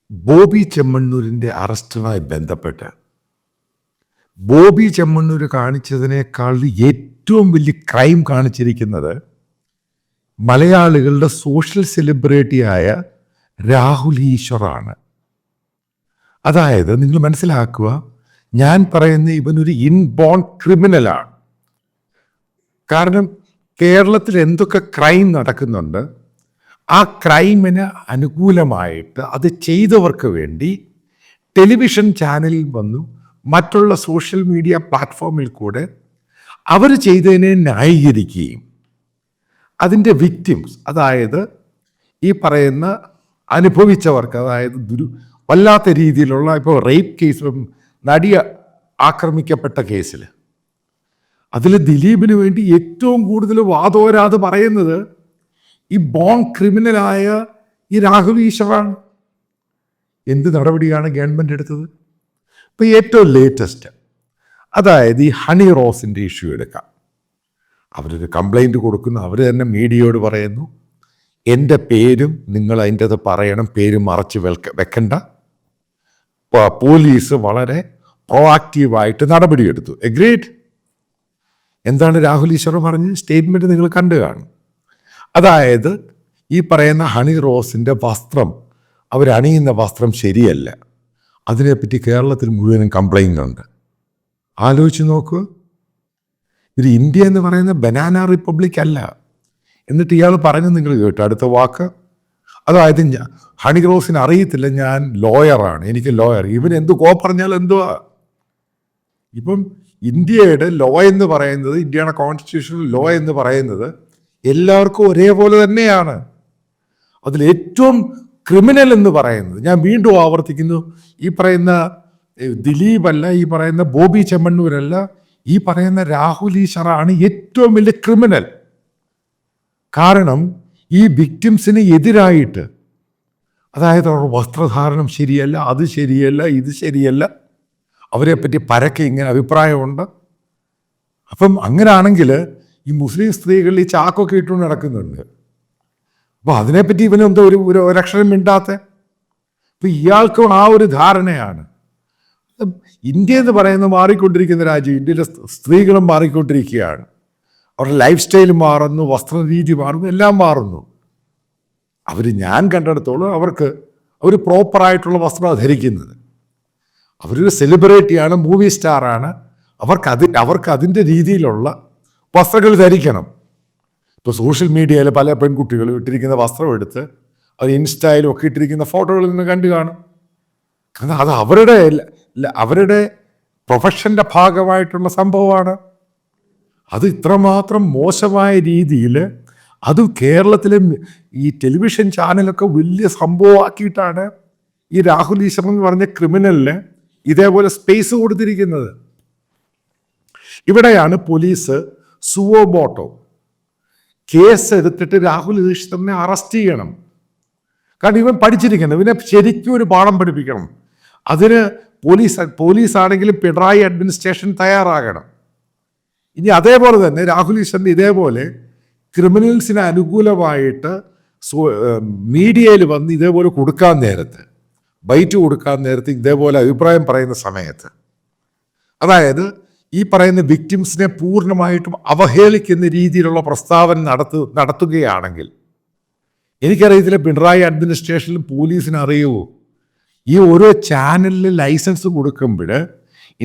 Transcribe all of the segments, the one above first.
ബോബി ചെമ്മണ്ണൂരിൻ്റെ അറസ്റ്റുമായി ബന്ധപ്പെട്ട് ബോബി ചെമ്മണ്ണൂർ കാണിച്ചതിനേക്കാൾ ഏറ്റവും വലിയ ക്രൈം കാണിച്ചിരിക്കുന്നത് മലയാളികളുടെ സോഷ്യൽ സെലിബ്രിറ്റിയായ രാഹുൽ ഈശ്വറാണ്. അതായത് നിങ്ങൾ മനസ്സിലാക്കുക, ഞാൻ പറയുന്ന ഇവനൊരു ഇൻബോൺ ക്രിമിനലാണ്. കാരണം കേരളത്തിൽ എന്തൊക്കെ ക്രൈം നടക്കുന്നുണ്ട്, ആ ക്രൈമിന് അനുകൂലമായിട്ട് അത് ചെയ്തവർക്ക് വേണ്ടി ടെലിവിഷൻ ചാനലിൽ വന്നു മറ്റുള്ള സോഷ്യൽ മീഡിയ പ്ലാറ്റ്ഫോമിൽ കൂടെ അവർ ചെയ്തതിനെ ന്യായീകരിക്കുകയും അതിൻ്റെ വിക്ടിംസ്, അതായത് ഈ പറയുന്ന അനുഭവിച്ചവർക്ക്, അതായത് വല്ലാത്ത രീതിയിലുള്ള ഇപ്പോൾ റേപ്പ് കേസ്, നടി ആക്രമിക്കപ്പെട്ട കേസിൽ അതിൽ ദിലീപിന് വേണ്ടി ഏറ്റവും കൂടുതൽ വാദോരാത് പറയുന്നത് ഈ ബോൺ ക്രിമിനലായ ഈ രാഹുൽ ഈശ്വറാണ്. എന്ത് നടപടിയാണ് ഗവൺമെൻറ് എടുത്തത്? ഇപ്പോൾ ഏറ്റവും ലേറ്റസ്റ്റ്, അതായത് ഈ ഹണി റോസിൻ്റെ ഇഷ്യൂ എടുക്കാം. അവരൊരു കംപ്ലൈൻറ്റ് കൊടുക്കുന്നു, അവർ തന്നെ മീഡിയയോട് പറയുന്നു എൻ്റെ പേരും നിങ്ങൾ അതിൻ്റെ അത് പറയണം, പേര് മറച്ച് വെക്കണ്ട. പോലീസ് വളരെ പ്രോആക്റ്റീവായിട്ട് നടപടിയെടുത്തു. എഗ്രീഡ്. എന്താണ് രാഹുൽ ഈശ്വർ പറഞ്ഞ സ്റ്റേറ്റ്മെൻറ്റ് നിങ്ങൾ കണ്ടു കാണും. അതായത് ഈ പറയുന്ന ഹണി റോസിൻ്റെ വസ്ത്രം, അവരണിയുന്ന വസ്ത്രം ശരിയല്ല, അതിനെപ്പറ്റി കേരളത്തിൽ മുഴുവനും കംപ്ലൈൻ്റ് ഉണ്ട്. ആലോചിച്ച് നോക്കുക, ഇത് ഇന്ത്യ എന്ന് പറയുന്ന ബനാന റിപ്പബ്ലിക് അല്ല. എന്നിട്ട് ഇയാൾ പറഞ്ഞു, നിങ്ങൾ കേട്ടു അടുത്ത വാക്ക്, അതായത് ഹണി റോസിന് അറിയത്തില്ല ഞാൻ ലോയറാണ്, എനിക്ക് ലോയർ, ഇവൻ എന്ത് പറഞ്ഞാൽ എന്തുവാ. ഇപ്പം ഇന്ത്യയുടെ ലോ എന്ന് പറയുന്നത്, ഇന്ത്യയുടെ കോൺസ്റ്റിറ്റ്യൂഷണൽ ലോ എന്ന് പറയുന്നത് എല്ലാവർക്കും ഒരേപോലെ തന്നെയാണ്. അതിൽ ഏറ്റവും ക്രിമിനൽ എന്ന് പറയുന്നത്, ഞാൻ വീണ്ടും ആവർത്തിക്കുന്നു, ഈ പറയുന്ന ദിലീപല്ല, ഈ പറയുന്ന ബോബി ചെമ്മണ്ണൂരല്ല, ഈ പറയുന്ന രാഹുൽ ഈശ്വറാണ് ഏറ്റവും വലിയ ക്രിമിനൽ. കാരണം ഈ വിക്ടിംസിന് എതിരായിട്ട്, അതായത് അവർ വസ്ത്രധാരണം ശരിയല്ല, അത് ശരിയല്ല, ഇത് ശരിയല്ല, അവരെപ്പറ്റി പരക്കെ ഇങ്ങനെ അഭിപ്രായമുണ്ട്. അപ്പം അങ്ങനെയാണെങ്കിൽ ഈ മുസ്ലിം സ്ത്രീകൾ ഈ ചാക്കൊക്കെ ഇട്ടുകൊണ്ട് നടക്കുന്നുണ്ട്. അപ്പോൾ അതിനെപ്പറ്റി ഇവനെന്തോ ഒരു ഒരക്ഷരം മിണ്ടാത്ത. അപ്പം ഇയാൾക്കും ആ ഒരു ധാരണയാണ്. ഇന്ത്യ എന്ന് പറയുന്നത് മാറിക്കൊണ്ടിരിക്കുന്ന രാജ്യം, ഇന്ത്യയിലെ സ്ത്രീകളും മാറിക്കൊണ്ടിരിക്കുകയാണ്. അവരുടെ ലൈഫ് സ്റ്റൈൽ മാറുന്നു, വസ്ത്രരീതി മാറുന്നു, എല്ലാം മാറുന്നു. ഞാൻ കണ്ടെടുത്തോളം അവർ പ്രോപ്പറായിട്ടുള്ള വസ്ത്രം ധരിക്കുന്നത്. അവരൊരു സെലിബ്രിറ്റിയാണ്, മൂവി സ്റ്റാറാണ്, അവർക്ക് അതിൻ്റെ രീതിയിലുള്ള വസ്ത്രങ്ങൾ ധരിക്കണം. ഇപ്പോൾ സോഷ്യൽ മീഡിയയിൽ പല പെൺകുട്ടികളും ഇട്ടിരിക്കുന്ന വസ്ത്രം എടുത്ത് അത് ഇൻസ്റ്റയിലും ഒക്കെ ഇട്ടിരിക്കുന്ന ഫോട്ടോകളിൽ നിന്ന് കണ്ടു കാണും. കാരണം അത് അവരുടെ പ്രൊഫഷൻ്റെ ഭാഗമായിട്ടുള്ള സംഭവമാണ്. അത് ഇത്രമാത്രം മോശമായ രീതിയിൽ, അതും കേരളത്തിലെ ഈ ടെലിവിഷൻ ചാനലൊക്കെ വലിയ സംഭവമാക്കിയിട്ടാണ് ഈ രാഹുൽ ഈശ്വർ എന്ന് പറഞ്ഞ ക്രിമിനലിന് ഇതേപോലെ സ്പേസ് കൊടുത്തിരിക്കുന്നത്. ഇവിടെയാണ് പോലീസ് സുവോബോട്ടോ കേസ് എടുത്തിട്ട് രാഹുൽ ഈശ്വറിനെ അറസ്റ്റ് ചെയ്യണം. കാരണം ഇവൻ പഠിച്ചിരിക്കണം, ഇവനെ ശരിക്കും ഒരു പാഠം പഠിപ്പിക്കണം. അതിന് പോലീസാണെങ്കിലും പിണറായി അഡ്മിനിസ്ട്രേഷൻ തയ്യാറാകണം. ഇനി അതേപോലെ തന്നെ രാഹുൽ ഈശ്വറിന് ഇതേപോലെ ക്രിമിനൽസിന് അനുകൂലമായിട്ട് മീഡിയയിൽ വന്ന് ഇതേപോലെ കൊടുക്കാൻ നേരത്ത്, ബൈറ്റ് കൊടുക്കാൻ നേരത്ത് ഇതേപോലെ അഭിപ്രായം പറയുന്ന സമയത്ത്, അതായത് ഈ പറയുന്ന വിക്ടിംസിനെ പൂർണ്ണമായിട്ടും അവഹേളിക്കുന്ന രീതിയിലുള്ള പ്രസ്താവന നടത്തുകയാണെങ്കിൽ, എനിക്കറിയത്തില്ല പിണറായി അഡ്മിനിസ്ട്രേഷനിലും പോലീസിന് അറിയുമോ, ഈ ഓരോ ചാനലിൽ ലൈസൻസ് കൊടുക്കുമ്പോൾ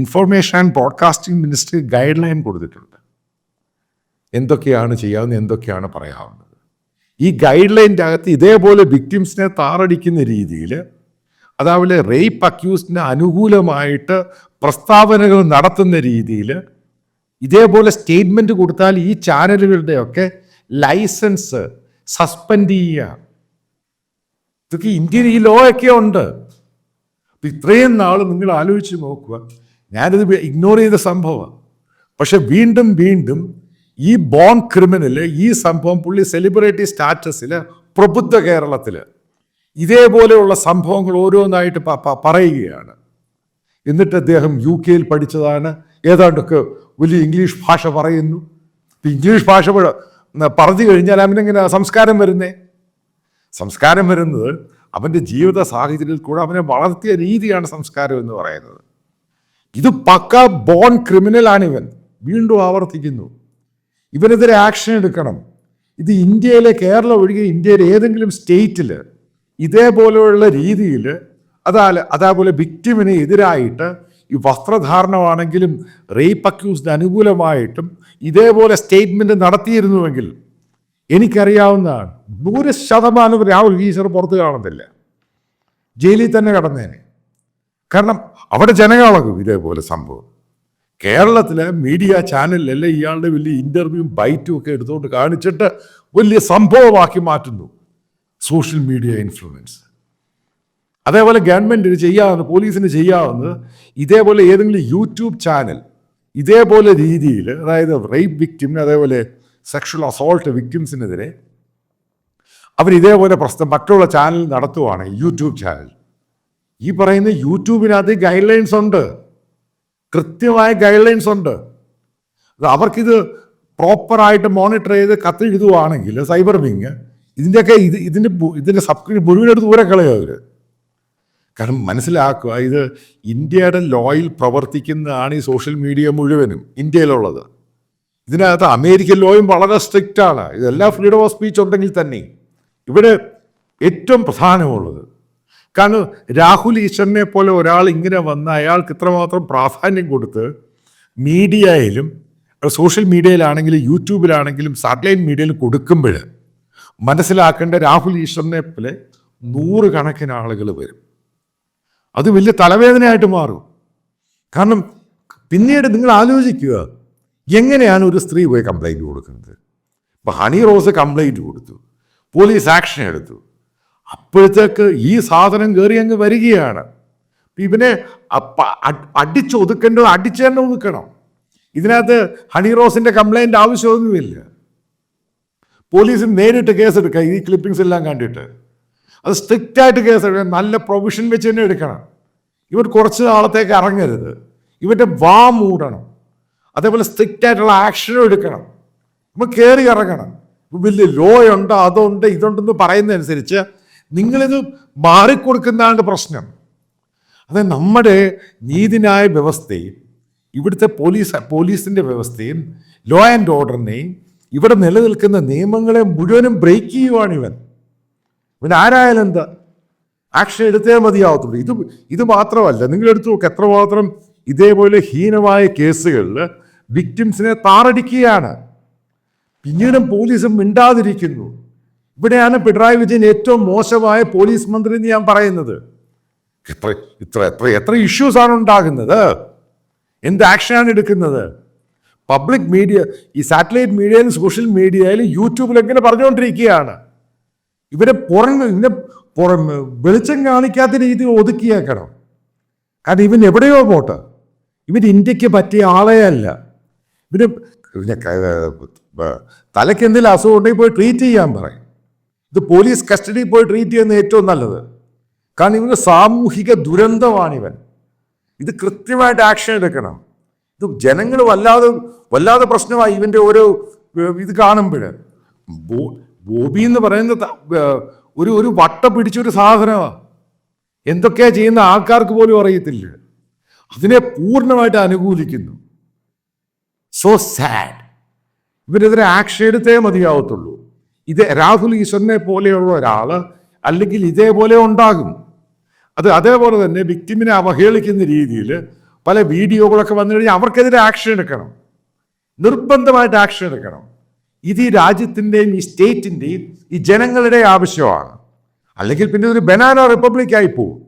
information and broadcasting ministry guide line കൊടുത്തിട്ടുണ്ട്, എന്തൊക്കെയാണ് ചെയ്യാവുന്നത്, എന്തൊക്കെയാണ് പറയാവുന്നത്. ഈ ഗൈഡ് ലൈൻ്റെ അകത്ത് ഇതേപോലെ വിക്ടിംസിനെ താറടിക്കുന്ന രീതിയിൽ, അതായത് റേപ്പ് അക്യൂസ്ഡിന് അനുകൂലമായിട്ട് പ്രസ്താവനകൾ നടത്തുന്ന രീതിയിൽ ഇതേപോലെ സ്റ്റേറ്റ്മെൻറ്റ് കൊടുത്താൽ ഈ ചാനലുകളുടെയൊക്കെ ലൈസൻസ് സസ്പെൻഡ് ചെയ്യുക. ഇതൊക്കെ ഇന്ത്യയിൽ ഈ ലോ ഒക്കെ ഉണ്ട്. അപ്പം ഇത്രയും നാൾ നിങ്ങൾ ആലോചിച്ച് നോക്കുക, ഞാനിത് ഇഗ്നോർ ചെയ്ത സംഭവമാണ്. പക്ഷെ വീണ്ടും വീണ്ടും ഈ ബോൺ ക്രിമിനൽ, ഈ സംഭവം പുള്ളി സെലിബ്രിറ്റി സ്റ്റാറ്റസിൽ പ്രബുദ്ധ കേരളത്തിൽ ഇതേപോലെയുള്ള സംഭവങ്ങൾ ഓരോന്നായിട്ട് പറയുകയാണ്. എന്നിട്ട് അദ്ദേഹം UK പഠിച്ചതാണ്, ഏതാണ്ടൊക്കെ വലിയ ഇംഗ്ലീഷ് ഭാഷ പറയുന്നു. ഇംഗ്ലീഷ് ഭാഷ പറഞ്ഞു കഴിഞ്ഞാൽ അവനെങ്ങനെ സംസ്കാരം വരുന്നത്? അവൻ്റെ ജീവിത സാഹചര്യത്തിൽ കൂടെ അവനെ വളർത്തിയ രീതിയാണ് സംസ്കാരം എന്ന് പറയുന്നത്. ഇത് പക്ക ബോൺ ക്രിമിനലാണ് ഇവൻ. വീണ്ടും ആവർത്തിക്കുന്നു, ഇവനെതിരെ ആക്ഷൻ എടുക്കണം. ഇത് ഇന്ത്യയിലെ, കേരളം ഒഴികെ ഇന്ത്യയിലെ ഏതെങ്കിലും സ്റ്റേറ്റിൽ ഇതേപോലെയുള്ള രീതിയിൽ അതേപോലെ വിക്ടിമിന് എതിരായിട്ട് ഈ വസ്ത്രധാരണമാണെങ്കിലും റേപ്പ് അക്യൂസ്ഡ് അനുകൂലമായിട്ടും ഇതേപോലെ സ്റ്റേറ്റ്മെൻറ്റ് നടത്തിയിരുന്നുവെങ്കിൽ എനിക്കറിയാവുന്നതാണ് 100% രാഹുൽ ഈശ്വർ പുറത്ത് കാണത്തില്ല, ജയിലിൽ തന്നെ കടന്നേനെ. കാരണം അവിടെ ജനങ്ങളാകും ഇതേപോലെ സംഭവം. കേരളത്തിലെ മീഡിയ ചാനലിലെല്ലാം ഇയാളുടെ വലിയ ഇൻ്റർവ്യൂവും ബൈറ്റും ഒക്കെ എടുത്തുകൊണ്ട് കാണിച്ചിട്ട് വലിയ സംഭവമാക്കി മാറ്റുന്നു. Social media influence. അതേപോലെ ഗവൺമെൻറ്റിന് ചെയ്യാവുന്ന, പോലീസിന് ചെയ്യാവുന്നത് ഇതേപോലെ ഏതെങ്കിലും യൂട്യൂബ് ചാനൽ ഇതേപോലെ രീതിയിൽ, അതായത് റേപ്പ് വിക്ടിമിന് അതേപോലെ സെക്ഷൽ അസോൾട്ട് വിക്ടിംസിനെതിരെ അവരിതേപോലെ പ്രശ്നം മറ്റുള്ള ചാനൽ നടത്തുവാണ്, യൂട്യൂബ് ചാനൽ. ഈ പറയുന്ന യൂട്യൂബിനകത്ത് ഗൈഡ് ലൈൻസ് ഉണ്ട്, കൃത്യമായ ഗൈഡ് ലൈൻസ് ഉണ്ട്. അവർക്കിത് പ്രോപ്പറായിട്ട് മോണിറ്റർ ചെയ്ത് കത്തെഴുതുവാണെങ്കിൽ സൈബർ വിങ് ഇതിൻ്റെയൊക്കെ ഇതിൻ്റെ സബ്സ്ക്രിപ്ഷൻ മുഴുവനെടുത്ത് ദൂരെ കളയുക അവർ. കാരണം മനസ്സിലാക്കുക, ഇത് ഇന്ത്യയുടെ ലോയിൽ പ്രവർത്തിക്കുന്നതാണ് ഈ സോഷ്യൽ മീഡിയ മുഴുവനും ഇന്ത്യയിലുള്ളത്. ഇതിനകത്ത് അമേരിക്കൻ ലോയും വളരെ സ്ട്രിക്റ്റ് ആണ്. ഇതെല്ലാം ഫ്രീഡം ഓഫ് സ്പീച്ച് ഉണ്ടെങ്കിൽ തന്നെ ഇവിടെ ഏറ്റവും പ്രധാനമുള്ളത്, കാരണം രാഹുൽ ഈശ്വറിനെ പോലെ ഒരാൾ ഇങ്ങനെ വന്ന് അയാൾക്ക് ഇത്രമാത്രം പ്രാധാന്യം കൊടുത്ത് മീഡിയയിലും സോഷ്യൽ മീഡിയയിലാണെങ്കിലും യൂട്യൂബിലാണെങ്കിലും സാറ്റലൈറ്റ് മീഡിയയിലും കൊടുക്കുമ്പോൾ മനസ്സിലാക്കേണ്ട രാഹുൽ ഈശ്വറിനെ പോലെ 100 കണക്കിന് ആളുകൾ വരും. അത് വലിയ തലവേദനയായിട്ട് മാറും. കാരണം പിന്നീട് നിങ്ങൾ ആലോചിക്കുക, എങ്ങനെയാണ് ഒരു സ്ത്രീ പോയി കംപ്ലൈൻറ്റ് കൊടുക്കുന്നത്? ഇപ്പം ഹണി റോസ് കംപ്ലൈൻറ്റ് കൊടുത്തു, പോലീസ് ആക്ഷൻ എടുത്തു, അപ്പോഴത്തേക്ക് ഈ സാധനം കയറി അങ്ങ് വരികയാണ്. ഇവനെ അടിച്ചൊതുക്കേണ്ടത് അടിച്ചു തന്നെ ഒതുക്കണം. ഇതിനകത്ത് ഹണി റോസിൻ്റെ കംപ്ലൈൻറ്റ് ആവശ്യമൊന്നുമില്ല. പോലീസിന് നേരിട്ട് കേസെടുക്കുക, ഈ ക്ലിപ്പിങ്സ് എല്ലാം കണ്ടിട്ട്. അത് സ്ട്രിക്റ്റായിട്ട് കേസെടുക്കണം, നല്ല പ്രൊവിഷൻ വെച്ച് തന്നെ എടുക്കണം. ഇവർ കുറച്ച് നാളത്തേക്ക് ഇറങ്ങരുത്, ഇവൻ്റെ വാ മൂടണം. അതേപോലെ സ്ട്രിക്റ്റായിട്ടുള്ള ആക്ഷനും എടുക്കണം. നമ്മൾ കയറി ഇറങ്ങണം. വലിയ ലോ ഉണ്ട്, അതുണ്ട്, ഇതുണ്ടെന്ന് പറയുന്നതനുസരിച്ച് നിങ്ങളിത് മാറിക്കൊടുക്കുന്നതാണ് പ്രശ്നം. അത് നമ്മുടെ നീതിന്യായ വ്യവസ്ഥയും ഇവിടുത്തെ പോലീസിൻ്റെ വ്യവസ്ഥയും ലോ ആൻഡ് ഓർഡറിനെയും ഇവിടെ നിലനിൽക്കുന്ന നിയമങ്ങളെ മുഴുവനും ബ്രേക്ക് ചെയ്യുവാണ് ഇവൻ ആരായാലും എന്താ, ആക്ഷൻ എടുത്തേ മതിയാവത്തുള്ളൂ. ഇത് മാത്രമല്ല, നിങ്ങളെടുത്ത് നോക്ക് എത്രമാത്രം ഇതേപോലെ ഹീനമായ കേസുകളിൽ വിക്ടിംസിനെ താറടിക്കുകയാണ്. പിന്നീടും പോലീസും മിണ്ടാതിരിക്കുന്നു. ഇവിടെയാണ് പിണറായി വിജയൻ ഏറ്റവും മോശമായ പോലീസ് മന്ത്രി എന്ന് ഞാൻ പറയുന്നത്. എത്ര ഇഷ്യൂസാണ് ഉണ്ടാകുന്നത്, എന്ത് ആക്ഷനാണ് എടുക്കുന്നത്? പബ്ലിക് മീഡിയ, ഈ സാറ്റലൈറ്റ് മീഡിയയിലും സോഷ്യൽ മീഡിയയിലും യൂട്യൂബിലും എങ്ങനെ പറഞ്ഞുകൊണ്ടിരിക്കുകയാണ്. ഇവരെ പുറമെ വെളിച്ചം കാണിക്കാത്ത രീതിയിൽ ഒതുക്കിയേക്കണം. കാരണം ഇവൻ എവിടെയോ പോട്ടെ, ഇവൻ ഇന്ത്യക്ക് പറ്റിയ ആളേ അല്ല. ഇവന് തലയ്ക്ക് എന്തെങ്കിലും അസുഖം ഉണ്ടെങ്കിൽ പോയി ട്രീറ്റ് ചെയ്യാൻ പറയും. ഇത് പോലീസ് കസ്റ്റഡിയിൽ പോയി ട്രീറ്റ് ചെയ്യുന്നത് ഏറ്റവും നല്ലത്. കാരണം ഇവന് സാമൂഹിക ദുരന്തമാണിവൻ. ഇത് കൃത്യമായിട്ട് ആക്ഷൻ എടുക്കണം. ഇത് ജനങ്ങൾ വല്ലാതെ പ്രശ്നമായി ഇവൻ്റെ ഓരോ ഇത് കാണുമ്പോൾ. ബോബി എന്ന് പറയുന്നത് ഒരു വട്ട പിടിച്ചൊരു സാധനമാണ്. എന്തൊക്കെയാ ചെയ്യുന്ന ആൾക്കാർക്ക് പോലും അറിയത്തില്ല. അതിനെ പൂർണ്ണമായിട്ട് അനുകൂലിക്കുന്നു. So sad. ഇവരെതിരെ ആക്ഷൻ എടുത്തേ മതിയാവത്തുള്ളൂ. ഇത് രാഹുൽ ഈശ്വറിനെ പോലെയുള്ള ഒരാൾ അല്ലെങ്കിൽ ഇതേപോലെ ഉണ്ടാകും. അതേപോലെ തന്നെ വിക്ടിമിനെ അവഹേളിക്കുന്ന രീതിയിൽ പല വീഡിയോകളൊക്കെ വന്നു കഴിഞ്ഞാൽ അവർക്കെതിരെ ആക്ഷൻ എടുക്കണം, നിർബന്ധമായിട്ട് ആക്ഷൻ എടുക്കണം. ഇത് ഈ രാജ്യത്തിൻ്റെയും ഈ സ്റ്റേറ്റിൻ്റെയും ഈ ജനങ്ങളുടെ ആവശ്യമാണ്. അല്ലെങ്കിൽ പിന്നെ ഒരു ബനാന റിപ്പബ്ലിക് ആയി പോകും.